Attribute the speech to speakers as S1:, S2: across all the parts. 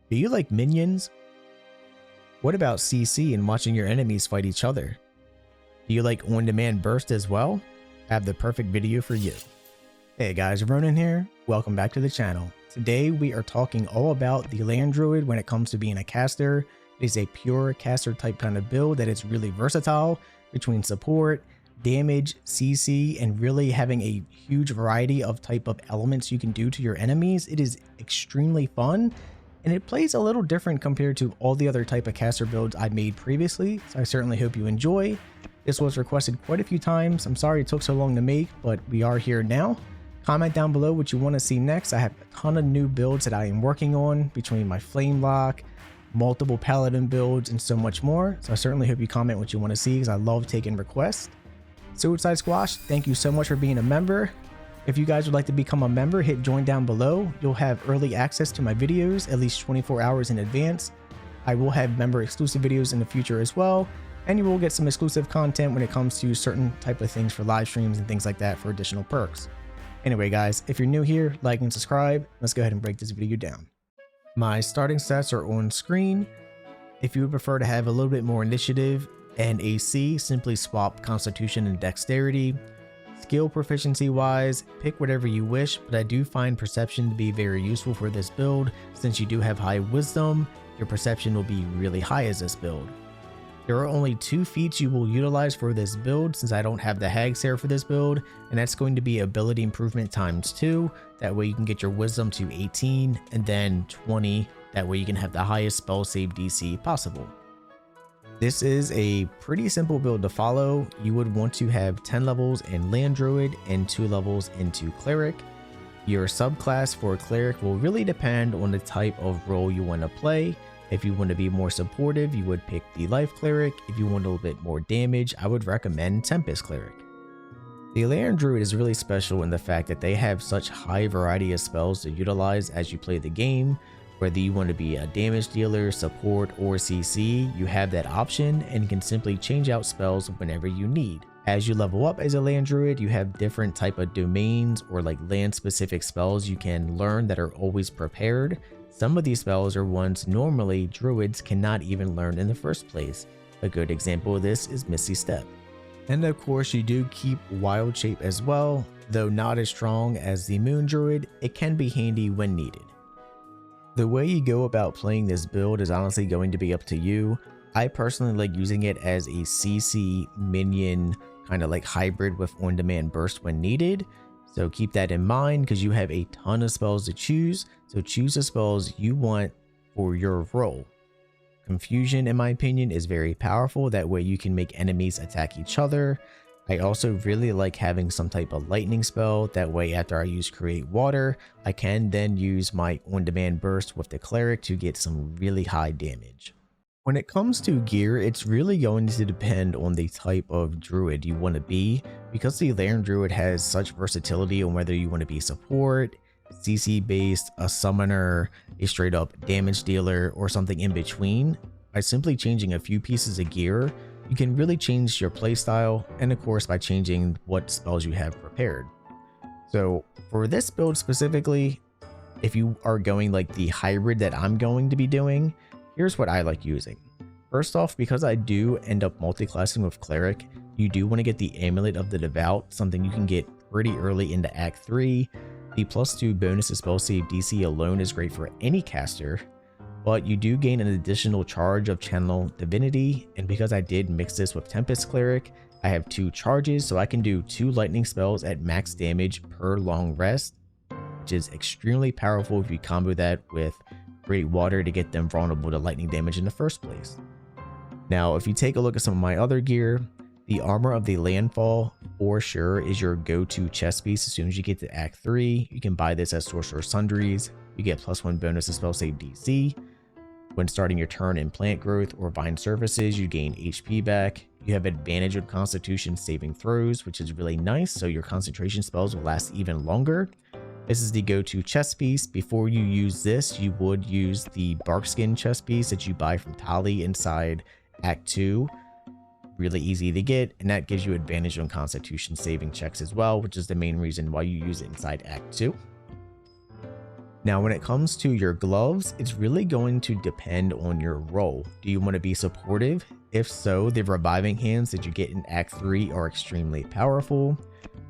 S1: Do you like minions? What about CC and watching your enemies fight each other? Do you like on-demand burst as well? I have the perfect video for you. Hey guys, Ronan here. Welcome back to the channel. Today we are talking all about the land druid when it comes to being a caster. It is a pure caster type kind of build that is really versatile between support, damage, CC, and really having a huge variety of type of elements you can do to your enemies. It is extremely fun. And it plays a little different compared to all the other type of caster builds I made previously, so I certainly hope you enjoy. This was requested quite a few times. I'm sorry it took so long to make, but we are here now. Comment down below what you want to see next. I have a ton of new builds that I am working on between my flame lock, multiple paladin builds, and so much more. So I certainly hope you comment what you want to see because I love taking requests. Suicide Squash, thank you so much for being a member. If you guys would like to become a member, hit join down below. You'll have early access to my videos at least 24 hours in advance. I will have member exclusive videos in the future as well. And you will get some exclusive content when it comes to certain type of things for live streams and things like that for additional perks. Anyway guys, if you're new here, like and subscribe. Let's go ahead and break this video down. My starting stats are on screen. If you would prefer to have a little bit more initiative and AC, simply swap Constitution and Dexterity. Skill proficiency wise, pick whatever you wish, but I do find Perception to be very useful for this build. Since you do have high wisdom, your perception will be really high as this build. There are only 2 feats you will utilize for this build since I don't have the Hag's Hair for this build, and that's going to be ability improvement times 2. That way you can get your wisdom to 18 and then 20. That way you can have the highest spell save DC possible. This is a pretty simple build to follow. You would want to have 10 levels in Land Druid and 2 levels into Cleric. Your subclass for Cleric will really depend on the type of role you want to play. If you want to be more supportive, you would pick the Life Cleric. If you want a little bit more damage, I would recommend Tempest Cleric. The Land Druid is really special in the fact that they have such high variety of spells to utilize as you play the game. Whether you want to be a damage dealer, support, or CC, you have that option and can simply change out spells whenever you need. As you level up as a land druid, you have different type of domains or like land specific spells you can learn that are always prepared. Some of these spells are ones normally druids cannot even learn in the first place. A good example of this is Misty Step. And of course you do keep Wild Shape as well, though not as strong as the Moon Druid. It can be handy when needed. The way you go about playing this build is honestly going to be up to you. I personally like using it as a CC minion kind of like hybrid with on-demand burst when needed. So keep that in mind because you have a ton of spells to choose. So choose the spells you want for your role. Confusion, in my opinion, is very powerful. That way you can make enemies attack each other. I also really like having some type of lightning spell. That way after I use Create Water, I can then use my on-demand burst with the Cleric to get some really high damage. When it comes to gear, it's really going to depend on the type of druid you want to be. Because the Land Druid has such versatility on whether you want to be support, CC based, a summoner, a straight up damage dealer, or something in between. By simply changing a few pieces of gear, you can really change your playstyle, and of course by changing what spells you have prepared. So for this build specifically, if you are going like the hybrid that I'm going to be doing, here's what I like using. First off, because I do end up multi-classing with Cleric, you do want to get the Amulet of the Devout, something you can get pretty early into Act 3. The +2 bonus to spell save DC alone is great for any caster. But you do gain an additional charge of Channel Divinity, and because I did mix this with Tempest Cleric, I have 2 charges, so I can do 2 lightning spells at max damage per long rest, which is extremely powerful if you combo that with Create Water to get them vulnerable to lightning damage in the first place. Now, if you take a look at some of my other gear, the Armor of the Landfall for sure is your go-to chest piece as soon as you get to Act 3. You can buy this at Sorcerer's Sundries. You get +1 bonus to spell save DC. When starting your turn in plant growth or vine surfaces, you gain HP back. You have advantage on Constitution saving throws, which is really nice, so your concentration spells will last even longer. This is the go-to chest piece. Before you use this, you would use the Barkskin chest piece that you buy from Tali inside Act 2. Really easy to get, and that gives you advantage on Constitution saving checks as well, which is the main reason why you use it inside Act 2. Now, when it comes to your gloves, it's really going to depend on your role. Do you want to be supportive? If so, the reviving hands that you get in Act 3 are extremely powerful.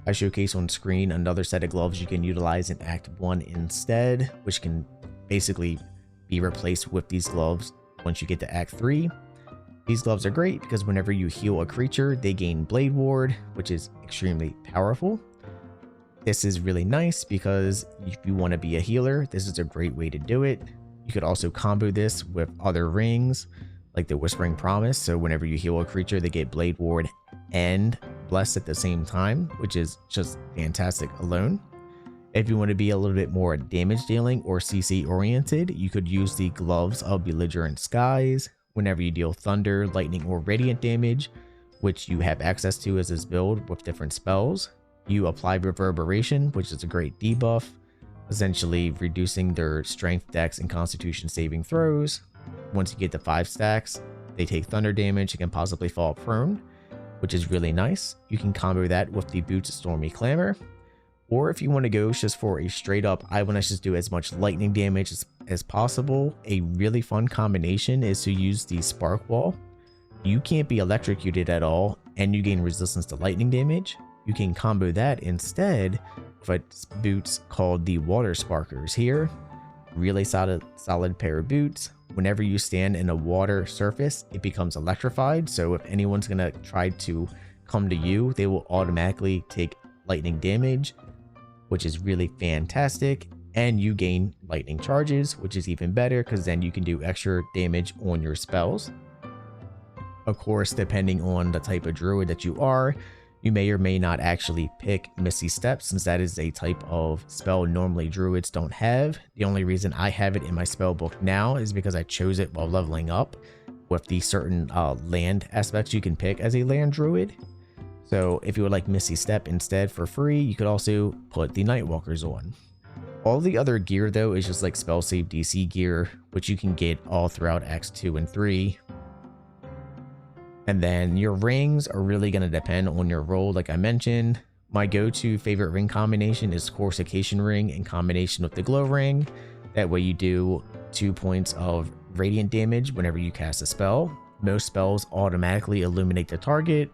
S1: I showcase on screen another set of gloves you can utilize in Act 1 instead, which can basically be replaced with these gloves once you get to Act 3. These gloves are great because whenever you heal a creature, they gain Blade Ward, which is extremely powerful. This is really nice because if you want to be a healer, this is a great way to do it. You could also combo this with other rings like the Whispering Promise. So whenever you heal a creature, they get Blade Ward and Bless at the same time, which is just fantastic alone. If you want to be a little bit more damage dealing or CC oriented, you could use the Gloves of Belligerent Skies whenever you deal thunder, lightning, or radiant damage, which you have access to as this build with different spells. You apply Reverberation, which is a great debuff, essentially reducing their strength, dex, and constitution saving throws. Once you get to 5 stacks, they take thunder damage and can possibly fall prone, which is really nice. You can combo that with the Boots of Stormy Clamor. Or if you want to go just for a straight up, I want to just do as much lightning damage as possible, a really fun combination is to use the Spark Wall. You can't be electrocuted at all, and you gain resistance to lightning damage. You can combo that instead with boots called the Water Sparkers here. Really solid pair of boots. Whenever you stand in a water surface, it becomes electrified. So if anyone's going to try to come to you, they will automatically take lightning damage, which is really fantastic. And you gain lightning charges, which is even better because then you can do extra damage on your spells. Of course, depending on the type of druid that you are, you may or may not actually pick Misty Step, since that is a type of spell normally druids don't have. The only reason I have it in my spell book now is because I chose it while leveling up with the certain land aspects you can pick as a land druid. So if you would like Misty Step instead for free, you could also put the Nightwalkers on. All the other gear though is just like spell save DC gear, which you can get all throughout Acts 2 and 3. And then your rings are really going to depend on your role, like I mentioned. My go-to favorite ring combination is Corsication Ring in combination with the Glow Ring. That way you do 2 points of radiant damage whenever you cast a spell. Most spells automatically illuminate the target.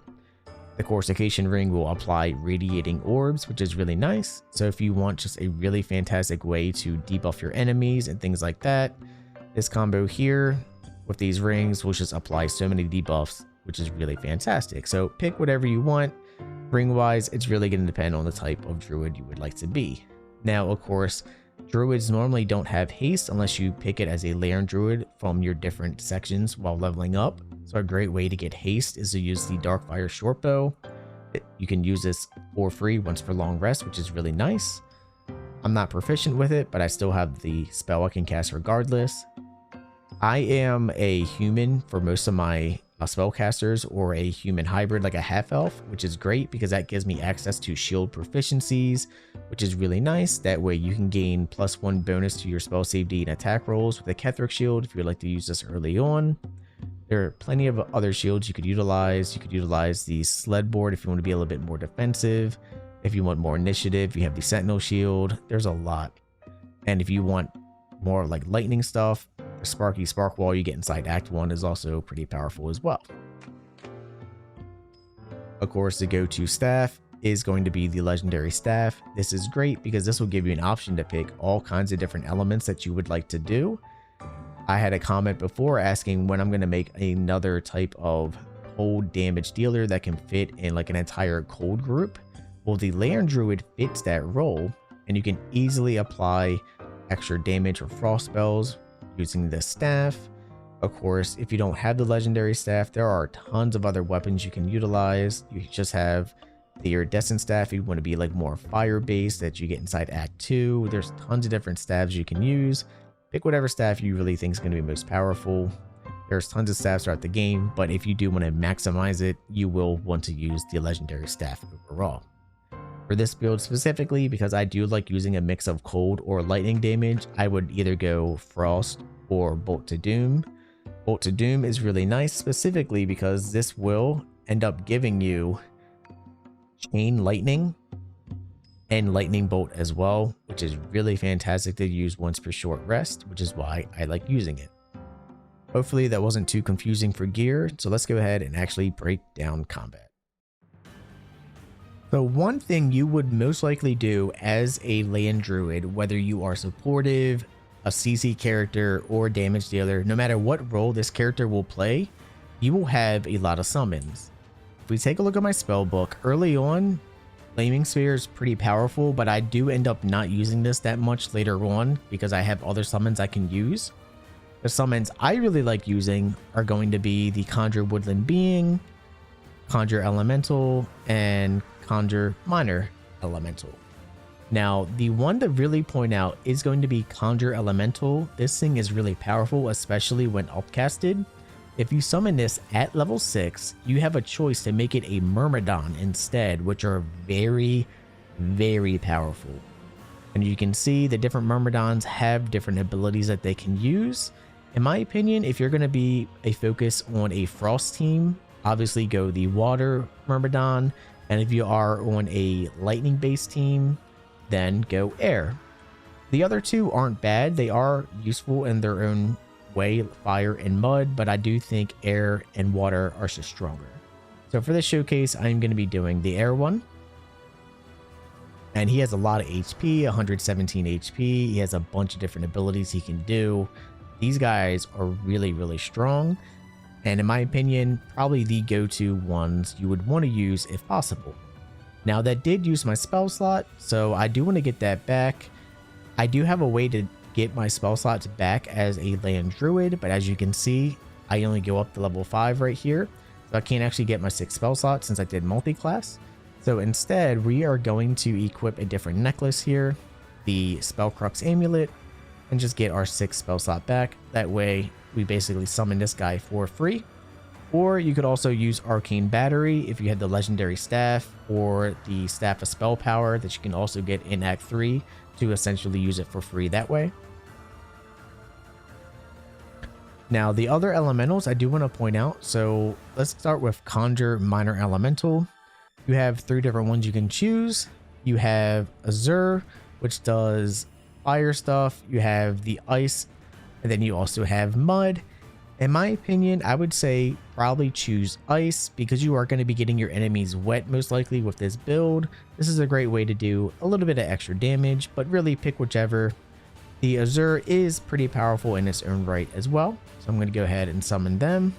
S1: The Corsication Ring will apply radiating orbs, which is really nice. So if you want just a really fantastic way to debuff your enemies and things like that, this combo here with these rings will just apply so many debuffs, which is really fantastic. So pick whatever you want. Ring wise, it's really going to depend on the type of druid you would like to be. Now, of course, druids normally don't have haste unless you pick it as a Lairn druid from your different sections while leveling up. So a great way to get haste is to use the Darkfire Shortbow. You can use this for free once for long rest, which is really nice. I'm not proficient with it, but I still have the spell I can cast regardless. I am a human for most of my spellcasters, or a human hybrid like a half-elf, which is great because that gives me access to shield proficiencies, which is really nice. That way you can gain +1 bonus to your spell save D and attack rolls with a Ketheric shield if you'd like to use this early on. There are plenty of other shields you could utilize. You could utilize the sled board if you want to be a little bit more defensive. If you want more initiative, you have the Sentinel shield. There's a lot. And if you want more like lightning stuff, the Sparky Spark Wall you get inside Act 1 is also pretty powerful as well. Of course, the go-to staff is going to be the Legendary Staff. This is great because this will give you an option to pick all kinds of different elements that you would like to do. I had a comment before asking when I'm going to make another type of cold damage dealer that can fit in like an entire cold group. Well, the Lairn Druid fits that role, and you can easily apply extra damage or frost spells using the staff. Of course, if you don't have the Legendary Staff, there are tons of other weapons you can utilize. You just have the Iridescent Staff if you want to be like more fire based that you get inside Act 2. There's tons of different staffs you can use. Pick whatever staff you really think is going to be most powerful. There's tons of staffs throughout the game, but if you do want to maximize it, you will want to use the Legendary Staff overall. For this build specifically, because I do like using a mix of cold or lightning damage, I would either go Frost or Bolt to Doom. Bolt to Doom is really nice specifically because this will end up giving you Chain Lightning and Lightning Bolt as well, which is really fantastic to use once per short rest, which is why I like using it. Hopefully that wasn't too confusing for gear, so let's go ahead and actually break down combat. So one thing you would most likely do as a land druid, whether you are supportive, a CC character, or damage dealer, no matter what role this character will play, you will have a lot of summons. If we take a look at my spell book, early on, Flaming Sphere is pretty powerful, but I do end up not using this that much later on because I have other summons I can use. The summons I really like using are going to be the Conjure Woodland Being, Conjure Elemental, and Conjure Minor Elemental. Now, the one to really point out is going to be Conjure Elemental. This thing is really powerful, especially when upcasted. If you summon this at level 6, you have a choice to make it a Myrmidon instead, which are very, very powerful. And you can see the different Myrmidons have different abilities that they can use. In my opinion, if you're going to be a focus on a Frost team, obviously go the Water Myrmidon. And if you are on a Lightning based team, then go Air. The other two aren't bad. They are useful in their own way, Fire and Mud, but I do think Air and Water are just stronger. So for this showcase, I'm going to be doing the Air one. And he has a lot of HP, 117 HP. He has a bunch of different abilities he can do. These guys are really, really strong. And in my opinion, probably the go-to ones you would want to use if possible. Now that did use my spell slot, so I do want to get that back. I do have a way to get my spell slots back as a land druid, but as you can see, I only go up to level 5 right here. So I can't actually get my 6 spell slots since I did multi-class. So instead, we are going to equip a different necklace here, the Spellcrux Amulet, and just get our 6 spell slot back. That way, we basically summon this guy for free. Or you could also use Arcane Battery if you had the Legendary Staff or the Staff of Spell Power that you can also get in Act 3 to essentially use it for free that way. Now, the other elementals I do want to point out. So let's start with Conjure Minor Elemental. You have 3 different ones you can choose. You have Azure, which does fire stuff. You have the ice, and then you also have mud. In my opinion, I would say probably choose ice because you are going to be getting your enemies wet most likely with this build. This is a great way to do a little bit of extra damage, but really pick whichever. The Azure is pretty powerful in its own right as well. So I'm going to go ahead and summon them.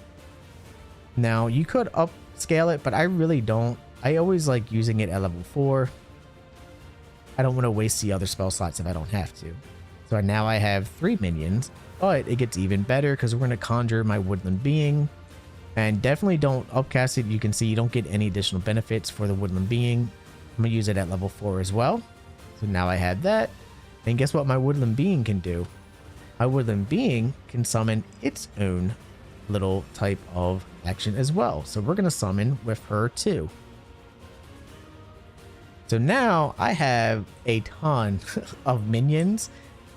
S1: Now you could upscale it, but I really don't. I always like using it at level 4. I don't want to waste the other spell slots if I don't have to. So now I have 3 minions, but it gets even better because we're going to conjure my Woodland Being. And definitely don't upcast it. You can see you don't get any additional benefits for the Woodland Being. I'm going to use it at level 4 as well. So now I have that. And guess what my Woodland Being can do? My Woodland Being can summon its own little type of action as well. So we're going to summon with her too. So now I have a ton of minions.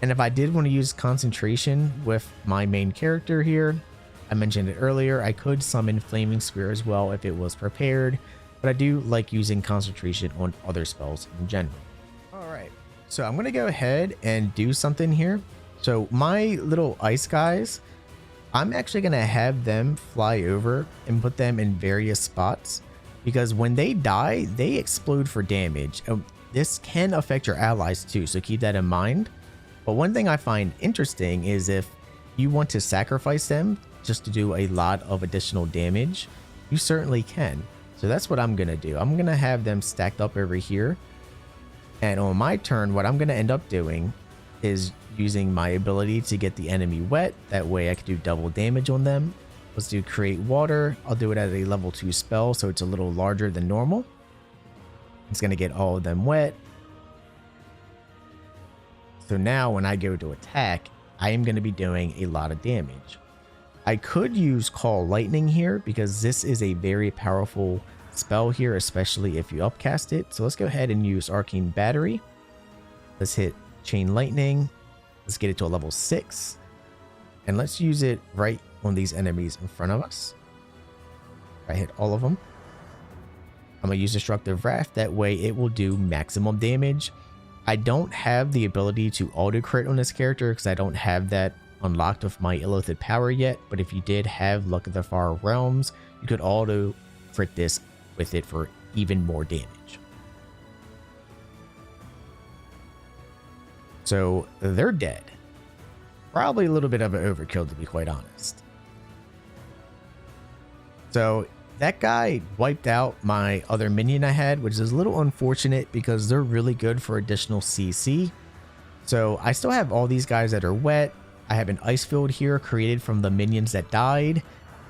S1: And if I did want to use concentration with my main character here, I mentioned it earlier, I could summon Flaming Spear as well if it was prepared. But I do like using concentration on other spells in general. Alright, so I'm going to go ahead and do something here. So my little ice guys, I'm actually going to have them fly over and put them in various spots. Because when they die, they explode for damage. This can affect your allies too, so keep that in mind. But one thing I find interesting is if you want to sacrifice them just to do a lot of additional damage, you certainly can. So that's what I'm going to do. I'm going to have them stacked up over here. And on my turn, what I'm going to end up doing is using my ability to get the enemy wet. That way I can do double damage on them. Let's do Create Water. I'll do it as a level 2 spell, so it's a little larger than normal. It's going to get all of them wet. So now when I go to attack, I am going to be doing a lot of damage. I could use Call Lightning here because this is a very powerful spell here, especially if you upcast it. So let's go ahead and use Arcane Battery. Let's hit Chain Lightning. Let's get it to a level 6. And let's use it right on these enemies in front of us. I hit all of them. I'm going to use Destructive Wrath. That way it will do maximum damage. I don't have the ability to auto crit on this character because I don't have that unlocked with my Illithid power yet, but if you did have Luck of the Far Realms, you could auto crit this with it for even more damage. So they're dead. Probably a little bit of an overkill, to be quite honest. So that guy wiped out my other minion I had, which is a little unfortunate because they're really good for additional CC. So I still have all these guys that are wet. I have an ice field here created from the minions that died,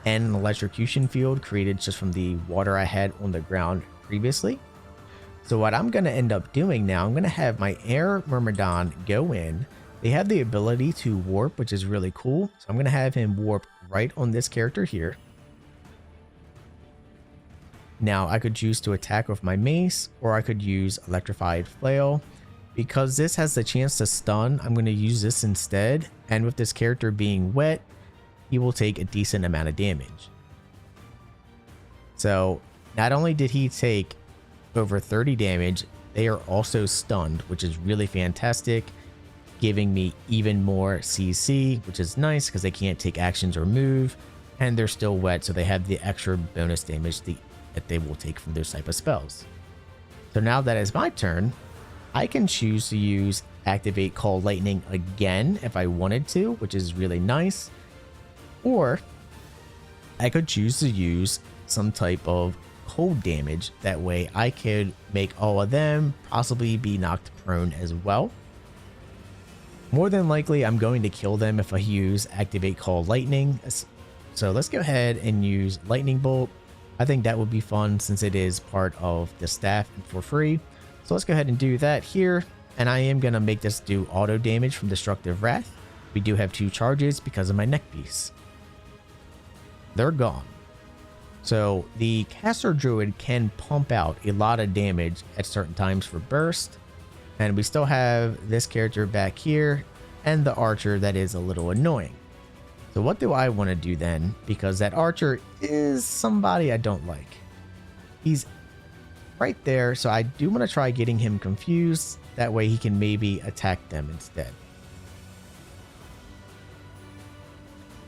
S1: and an electrocution field created just from the water I had on the ground previously. So what I'm going to end up doing now, I'm going to have my Air Myrmidon go in. They have the ability to warp, which is really cool. So I'm going to have him warp right on this character here. Now I could choose to attack with my mace, or I could use Electrified Flail. Because this has the chance to stun, I'm going to use this instead. And with this character being wet, he will take a decent amount of damage. So not only did he take over 30 damage, they are also stunned, which is really fantastic, giving me even more CC, which is nice because they can't take actions or move, and they're still wet, so they have the extra bonus damage that they will take from those type of spells. So now that is my turn, I can choose to use Activate Call Lightning again if I wanted to, which is really nice. Or I could choose to use some type of cold damage. That way I could make all of them possibly be knocked prone as well. More than likely, I'm going to kill them if I use Activate Call Lightning. So let's go ahead and use Lightning Bolt. I think that would be fun since it is part of the staff and for free. So let's go ahead and do that here. And I am going to make this do auto damage from Destructive Wrath. We do have 2 charges because of my neck piece. They're gone. So the Caster Druid can pump out a lot of damage at certain times for burst. And we still have this character back here and the archer that is a little annoying. So what do I want to do then? Because that archer is somebody I don't like. He's right there, so I do want to try getting him confused. That way he can maybe attack them instead.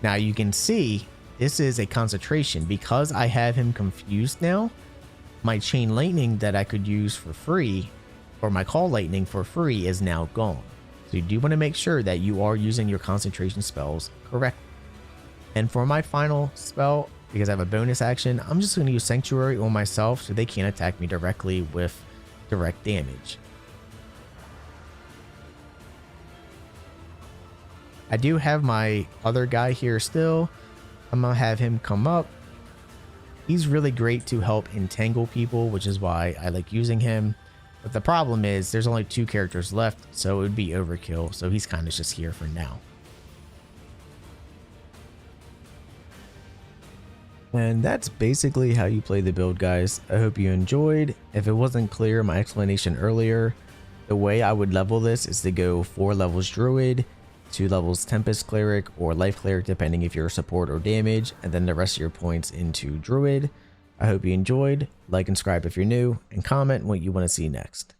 S1: Now you can see this is a concentration. Because I have him confused now, my Chain Lightning that I could use for free, or my Call Lightning for free, is now gone. So you do want to make sure that you are using your concentration spells correctly. And for my final spell, because I have a bonus action, I'm just going to use Sanctuary on myself so they can't attack me directly with direct damage. I do have my other guy here still. I'm going to have him come up. He's really great to help entangle people, which is why I like using him. But the problem is there's only 2 characters left, so it would be overkill. So he's kind of just here for now. And that's basically how you play the build, guys. I hope you enjoyed. If it wasn't clear, my explanation earlier, the way I would level this is to go 4 levels Druid, 2 levels Tempest Cleric or Life Cleric, depending if you're support or damage, and then the rest of your points into Druid. I hope you enjoyed. Like and subscribe if you're new, and comment what you want to see next.